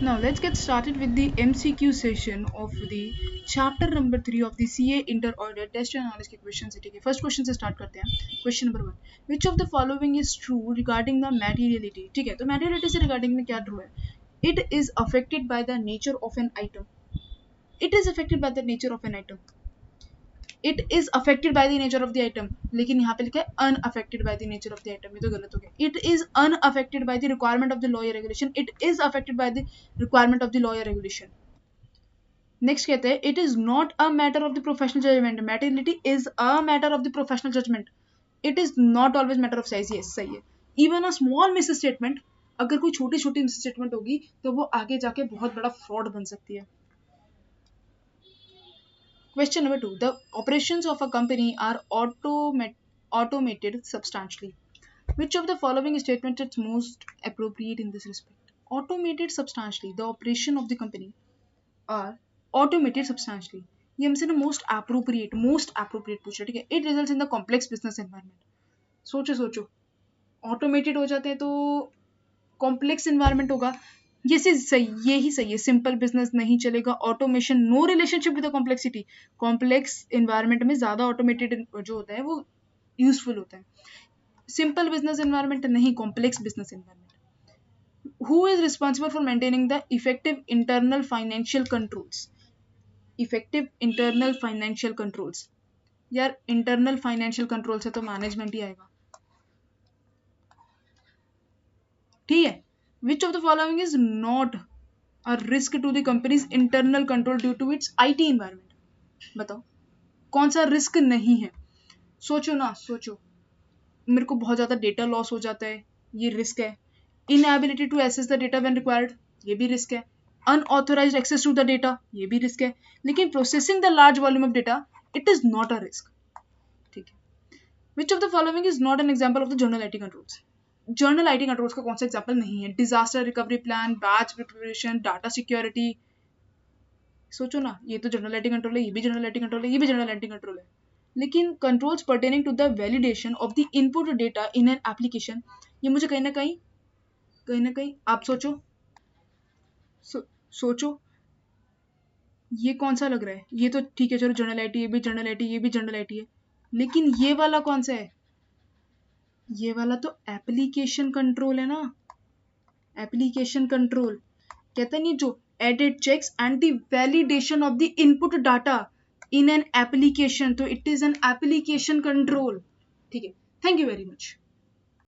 Now let's get started with the MCQ session of the chapter number 3 of the CA Inter-Audit Test and Knowledge के questions है, ठीक है. First question से start करते हैं. Question number 1, which of the following is true regarding the materiality. ठीक है, तो मैटेरियलिटी से रिगार्डिंग में क्या ट्रू है. It is affected by the nature of an item. It is affected by the nature of an item. It is affected by the nature of the item, लेकिन यहाँ पे लिखा है unaffected by the nature of the item, ये तो गलत हो गया. It is unaffected by the requirement of the law या regulation. It is affected by the requirement of the law या रेगुलेशन. नेक्स्ट कहते हैं it is not a matter of the professional judgement. Materiality is a matter of the professional judgement. It is not always matter of size. Yes, सही है. Even a small misstatement, अगर कोई छोटी छोटी miss statement होगी तो वो आगे जाके बहुत बड़ा फ्रॉड बन सकती है. Question number 2. The operations of a company are automated substantially. Which of the following statements is most appropriate in this respect? Automated substantially. The operation of the company are automated substantially. ये हमसे ना most appropriate पूछ रहा है, ठीक है. It results in the complex business environment. सोचो automated हो जाते हैं तो complex environment होगा. ये ही सही है. सिंपल बिजनेस नहीं चलेगा. Automation no relationship with the complexity. Complex environment में ज्यादा ऑटोमेटेड जो होता है वो यूजफुल होता है. सिंपल बिजनेस एनवायरनमेंट नहीं, complex business environment. Who is responsible for maintaining the effective internal financial controls. Effective internal financial controls. यार इंटरनल फाइनेंशियल कंट्रोल से तो मैनेजमेंट ही आएगा, ठीक है. Which of the following is not a risk to the company's internal control due to its IT environment? बताओ कौन सा risk नहीं है. सोचो मेरे को बहुत ज्यादा डेटा लॉस हो जाता है, ये रिस्क है. Inability to access the data when required, ये भी रिस्क है. Unauthorised access to the data, ये भी रिस्क है. लेकिन processing the large volume of data, it is not a risk, ठीक है. Which of the following is not an example of the general IT controls. General IT controls का कौन सा example नहीं है. Disaster recovery plan, batch preparation, data security. सोचो ना, ये तो जर्नल आईटी कंट्रोल है, ये भी जर्नल आईटी कंट्रोल है, ये भी जर्नल आईटी कंट्रोल है. लेकिन controls pertaining to the validation of the input data in an application, ये मुझे कहीं ना कहीं आप सोचो ये कौन सा लग रहा है. ये तो ठीक है, चलो जर्नल आईटी, ये भी जर्नल आईटी, ये भी जर्नल आईटी है. लेकिन ये वाला कौन सा है. ये वाला तो एप्लीकेशन कंट्रोल है ना. एप्लीकेशन कंट्रोल कहते नहीं, जो edit checks and the validation of the input data in an application, तो it is an application control, ठीक है. Thank you very much.